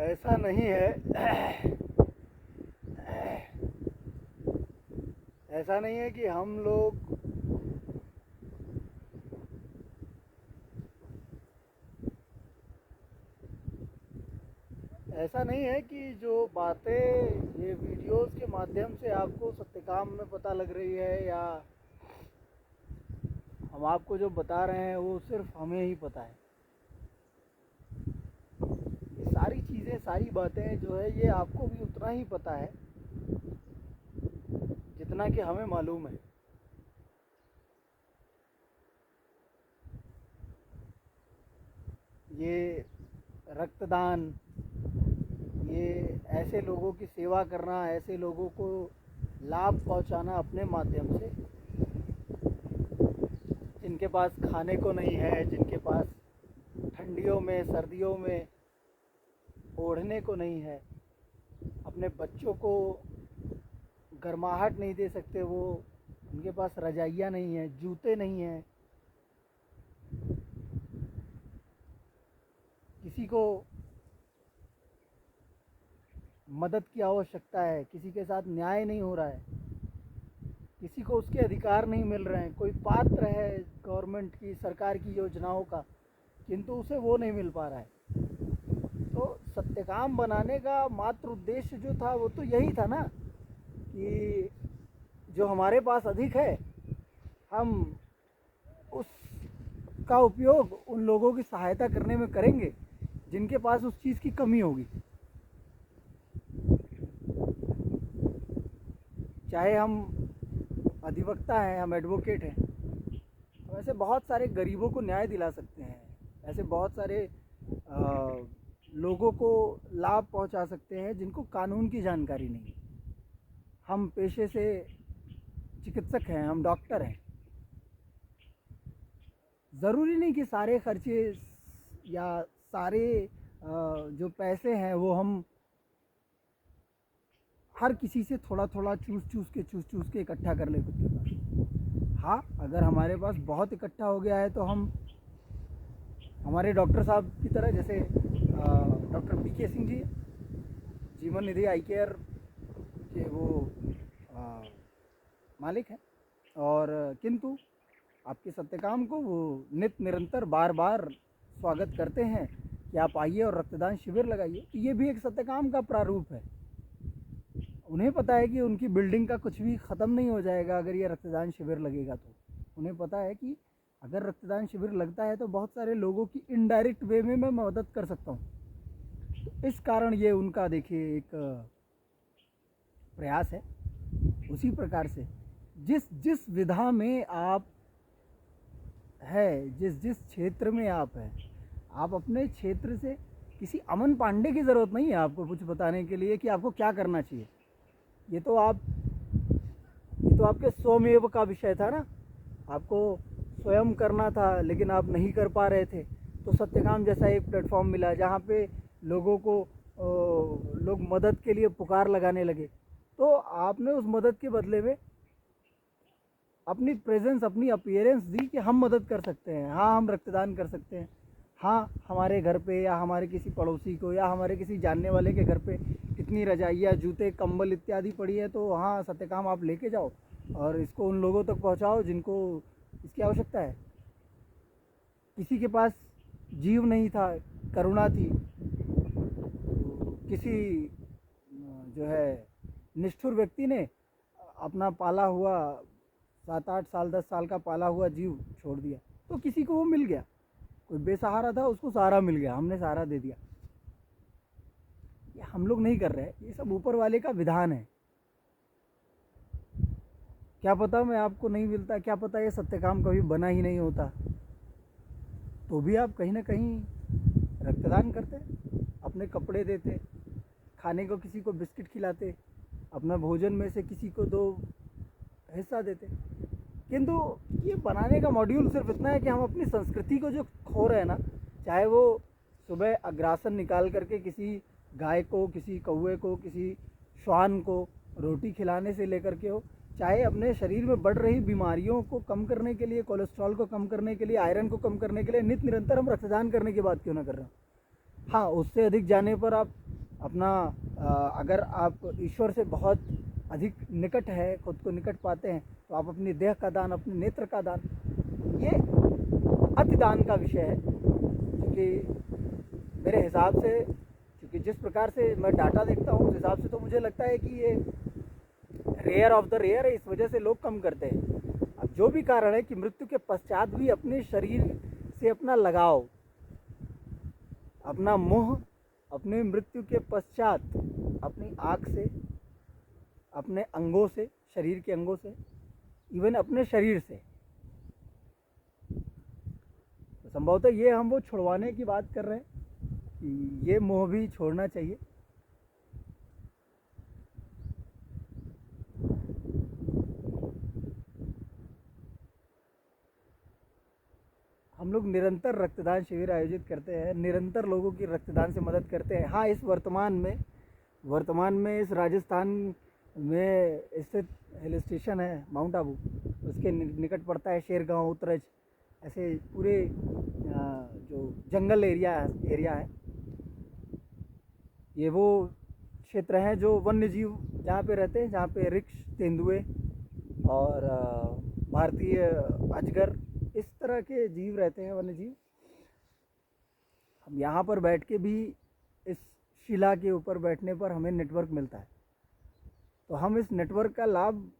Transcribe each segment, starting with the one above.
ऐसा नहीं है ऐसा नहीं है कि हम लोग ऐसा नहीं है कि जो बातें ये वीडियोस के माध्यम से आपको सत्यकाम में पता लग रही है या हम आपको जो बता रहे हैं वो सिर्फ हमें ही पता है। ये सारी चीज़ें, सारी बातें जो है ये आपको भी उतना ही पता है जितना कि हमें मालूम है। ये रक्तदान, ये ऐसे लोगों की सेवा करना, ऐसे लोगों को लाभ पहुंचाना अपने माध्यम से, जिनके पास खाने को नहीं है, जिनके पास ठंडियों में सर्दियों में ओढ़ने को नहीं है, अपने बच्चों को गर्माहट नहीं दे सकते, वो उनके पास रजाइयाँ नहीं है, जूते नहीं हैं, किसी को मदद की आवश्यकता है, किसी के साथ न्याय नहीं हो रहा है, किसी को उसके अधिकार नहीं मिल रहे हैं, कोई पात्र है गवर्नमेंट की, सरकार की योजनाओं का, किंतु उसे वो नहीं मिल पा रहा है। तो सत्यकाम बनाने का मात्र उद्देश्य जो था वो तो यही था ना कि जो हमारे पास अधिक है हम उसका उपयोग उन लोगों की सहायता करने में करेंगे जिनके पास उस चीज़ की कमी होगी। चाहे हम अधिवक्ता हैं, हम एडवोकेट हैं, तो ऐसे बहुत सारे गरीबों को न्याय दिला सकते हैं, ऐसे बहुत सारे लोगों को लाभ पहुंचा सकते हैं जिनको कानून की जानकारी नहीं है। हम पेशे से चिकित्सक हैं, हम डॉक्टर हैं, ज़रूरी नहीं कि सारे खर्चे या सारे जो पैसे हैं वो हम हर किसी से थोड़ा थोड़ा चूस के इकट्ठा कर ले खुद के पास। हाँ, अगर हमारे पास बहुत इकट्ठा हो गया है तो हम हमारे डॉक्टर साहब की तरह, जैसे डॉक्टर पीके सिंह जी जीवन निधि आई केयर के वो मालिक हैं, और किंतु आपके सत्यकाम को वो नित्य निरंतर बार बार स्वागत करते हैं कि आप आइए और रक्तदान शिविर लगाइए। तो ये भी एक सत्यकाम का प्रारूप है। उन्हें पता है कि उनकी बिल्डिंग का कुछ भी ख़त्म नहीं हो जाएगा अगर ये रक्तदान शिविर लगेगा। तो उन्हें पता है कि अगर रक्तदान शिविर लगता है तो बहुत सारे लोगों की इनडायरेक्ट वे में मैं मदद कर सकता हूँ। तो इस कारण ये उनका देखिए एक प्रयास है। उसी प्रकार से जिस जिस विधा में आप है, जिस जिस क्षेत्र में आप हैं, आप अपने क्षेत्र से, किसी अमन पांडे की ज़रूरत नहीं है आपको कुछ बताने के लिए कि आपको क्या करना चाहिए। ये तो आपके स्वमेव का विषय था ना, आपको स्वयं करना था लेकिन आप नहीं कर पा रहे थे। तो सत्यकाम जैसा एक प्लेटफॉर्म मिला जहाँ पे लोगों को लोग मदद के लिए पुकार लगाने लगे, तो आपने उस मदद के बदले में अपनी प्रेजेंस, अपनी अपीयरेंस दी कि हम मदद कर सकते हैं, हाँ हम रक्तदान कर सकते हैं, हाँ हमारे घर पे या हमारे किसी पड़ोसी को या हमारे किसी जानने वाले के घर पे इतनी रजाइयाँ, जूते, कंबल इत्यादि पड़ी है, तो हाँ सत्यकाम आप लेके जाओ और इसको उन लोगों तक पहुँचाओ जिनको इसकी आवश्यकता है। किसी के पास जीव नहीं था, करुणा थी, किसी जो है निष्ठुर व्यक्ति ने अपना पाला हुआ 7-8 साल 10 साल का पाला हुआ जीव छोड़ दिया, तो किसी को वो मिल गया। कोई बेसहारा था, उसको सहारा मिल गया, हमने सहारा दे दिया। ये हम लोग नहीं कर रहे, ये सब ऊपर वाले का विधान है। क्या पता मैं आपको नहीं मिलता, क्या पता ये सत्यकाम कभी बना ही नहीं होता, तो भी आप कहीं ना कहीं रक्तदान करते, अपने कपड़े देते, खाने को किसी को बिस्किट खिलाते, अपना भोजन में से किसी को 2 हिस्सा देते। किंतु ये बनाने का मॉड्यूल सिर्फ इतना है कि हम अपनी संस्कृति को जो खो रहे हैं ना, चाहे वो सुबह अग्रासन निकाल करके किसी गाय को, किसी कौवे को, किसी श्वान को रोटी खिलाने से लेकर के हो, चाहे अपने शरीर में बढ़ रही बीमारियों को कम करने के लिए, कोलेस्ट्रॉल को कम करने के लिए, आयरन को कम करने के लिए नित्य निरंतर हम रक्तदान करने की बात क्यों ना कर रहे हो। हाँ, उससे अधिक जाने पर आप अपना अगर आप ईश्वर से बहुत अधिक निकट है, खुद को निकट पाते हैं, तो आप अपनी देह का दान, अपने नेत्र का दान, ये अतिदान का विषय है। क्योंकि मेरे हिसाब से, क्योंकि जिस प्रकार से मैं डाटा देखता हूँ उस हिसाब से तो मुझे लगता है कि ये रेयर ऑफ द रेयर है, इस वजह से लोग कम करते हैं। अब जो भी कारण है कि मृत्यु के पश्चात भी अपने शरीर से अपना लगाव, अपना मोह, अपने मृत्यु के पश्चात अपनी आँख से, अपने अंगों से, शरीर के अंगों से, इवन अपने शरीर से, तो संभवतः ये हम वो छुड़वाने की बात कर रहे हैं कि ये मोह भी छोड़ना चाहिए। हम लोग निरंतर रक्तदान शिविर आयोजित करते हैं, निरंतर लोगों की रक्तदान से मदद करते हैं। हाँ, इस वर्तमान में इस राजस्थान में स्थित हिल स्टेशन है माउंट आबू, उसके निकट पड़ता है शेरगांव, उतरज, ऐसे पूरे जो जंगल एरिया है, ये वो क्षेत्र हैं जो वन्य जीव जहाँ पे रहते हैं, जहाँ पे रिक्ष, तेंदुए और भारतीय अजगर, इस तरह के जीव रहते हैं, वन्य जीव। हम यहाँ पर बैठ के भी, इस शिला के ऊपर बैठने पर हमें नेटवर्क मिलता है, तो हम इस नेटवर्क का लाभ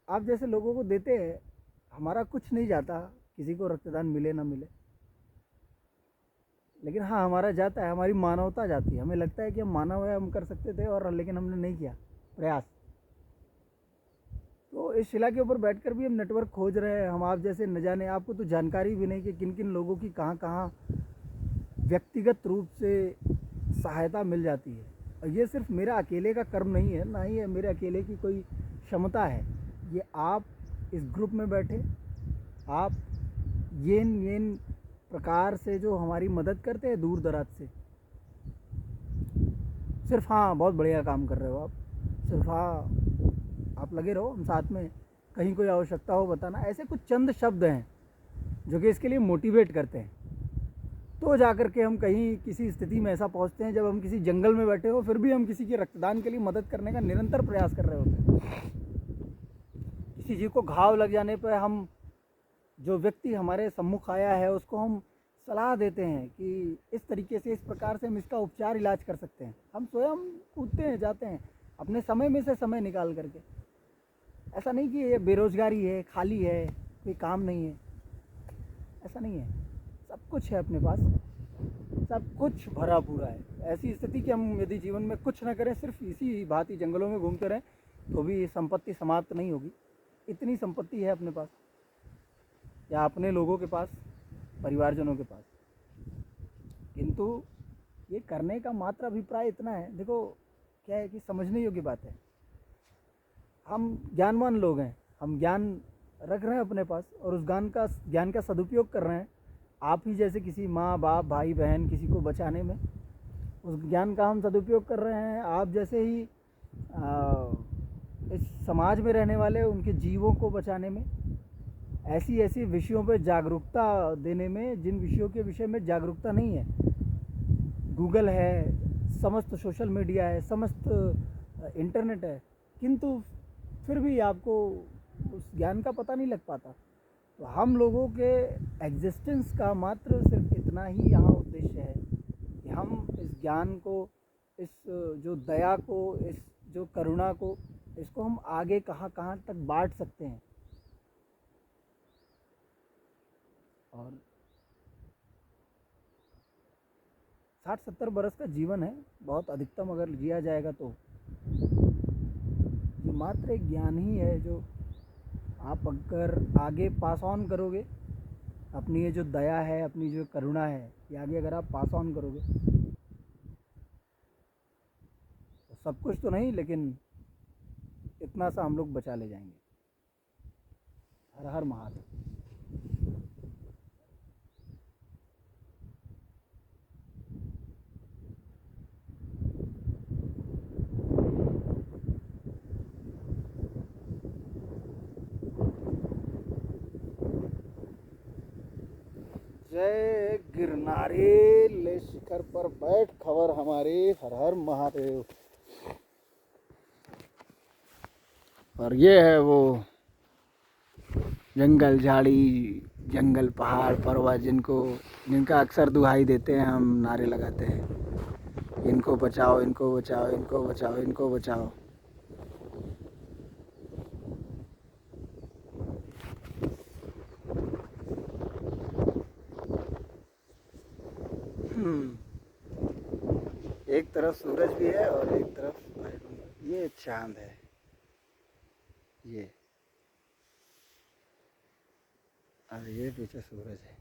आप जैसे लोगों को देते हैं। हमारा कुछ नहीं जाता, किसी को रक्तदान मिले ना मिले, लेकिन हाँ हमारा जाता है, हमारी मानवता जाती है। हमें लगता है कि हम मानव है, हम कर सकते थे, और लेकिन हमने नहीं किया प्रयास। तो इस शिला के ऊपर बैठकर भी हम नेटवर्क खोज रहे हैं। हम आप जैसे न जाने, आपको तो जानकारी भी नहीं कि किन किन लोगों की कहाँ कहाँ व्यक्तिगत रूप से सहायता मिल जाती है। और ये सिर्फ मेरा अकेले का कर्म नहीं है, ना ही है मेरे अकेले की कोई क्षमता है। ये आप इस ग्रुप में बैठे, आप येन प्रकार से जो हमारी मदद करते हैं दूर दराज से, सिर्फ हाँ बहुत बढ़िया काम कर रहे हो आप, सिर्फ हाँ आप लगे रहो, हम साथ में, कहीं कोई आवश्यकता हो बताना। ऐसे कुछ चंद शब्द हैं जो कि इसके लिए मोटिवेट करते हैं। तो जाकर के हम कहीं किसी स्थिति में ऐसा पहुंचते हैं, जब हम किसी जंगल में बैठे हो फिर भी हम किसी के रक्तदान के लिए मदद करने का निरंतर प्रयास कर रहे होते हैं। किसी जीव को घाव लग जाने पर हम, जो व्यक्ति हमारे सम्मुख आया है, उसको हम सलाह देते हैं कि इस तरीके से, इस प्रकार से हम इसका उपचार, इलाज कर सकते हैं। हम स्वयं कूदते हैं, जाते हैं अपने समय में से समय निकाल करके। ऐसा नहीं कि ये बेरोजगारी है, खाली है, कोई काम नहीं है, ऐसा नहीं है। सब कुछ है अपने पास, सब कुछ भरा पूरा है। ऐसी स्थिति कि हम यदि जीवन में कुछ ना करें, सिर्फ इसी भांति जंगलों में घूमते रहें, तो भी संपत्ति समाप्त नहीं होगी। इतनी संपत्ति है अपने पास, या अपने लोगों के पास, परिवारजनों के पास। किंतु ये करने का मात्र अभिप्राय इतना है, देखो क्या है कि समझने योग्य बात है। हम ज्ञानवान लोग हैं, हम ज्ञान रख रहे हैं अपने पास, और उस ज्ञान का सदुपयोग कर रहे हैं। आप ही जैसे किसी माँ बाप, भाई बहन, किसी को बचाने में, उस ज्ञान का हम सदुपयोग कर रहे हैं। आप जैसे ही इस समाज में रहने वाले, उनके जीवों को बचाने में, ऐसी विषयों पर जागरूकता देने में, जिन विषयों के विषय में जागरूकता नहीं है। गूगल है, समस्त सोशल मीडिया है, समस्त इंटरनेट है, किंतु फिर भी आपको उस ज्ञान का पता नहीं लग पाता। तो हम लोगों के एग्जिस्टेंस का मात्र सिर्फ इतना ही यहाँ उद्देश्य है कि हम इस ज्ञान को, इस जो दया को, इस जो करुणा को, इसको हम आगे कहाँ कहाँ तक बांट सकते हैं। और 60-70 बरस का जीवन है, बहुत अधिकतम अगर जिया जाएगा तो ये मात्र एक ज्ञान ही है जो आप अगर आगे पास ऑन करोगे, अपनी ये जो दया है, अपनी जो करुणा है, ये आगे अगर आप पास ऑन करोगे, तो सब कुछ तो नहीं, लेकिन इतना सा हम लोग बचा ले जाएंगे। हर हर महादेव। जय गिरनारी। वाले शिखर पर बैठ खबर हमारी, हर हर महादेव। और ये है वो जंगल झाड़ी, जंगल पहाड़ पर्वत जिनका अक्सर दुहाई देते हैं, हम नारे लगाते हैं, इनको बचाओ, इनको बचाओ, इनको बचाओ, इनको बचाओ। एक तरफ सूरज भी है और एक तरफ ये चांद है, ये और ये पीछे सूरज है।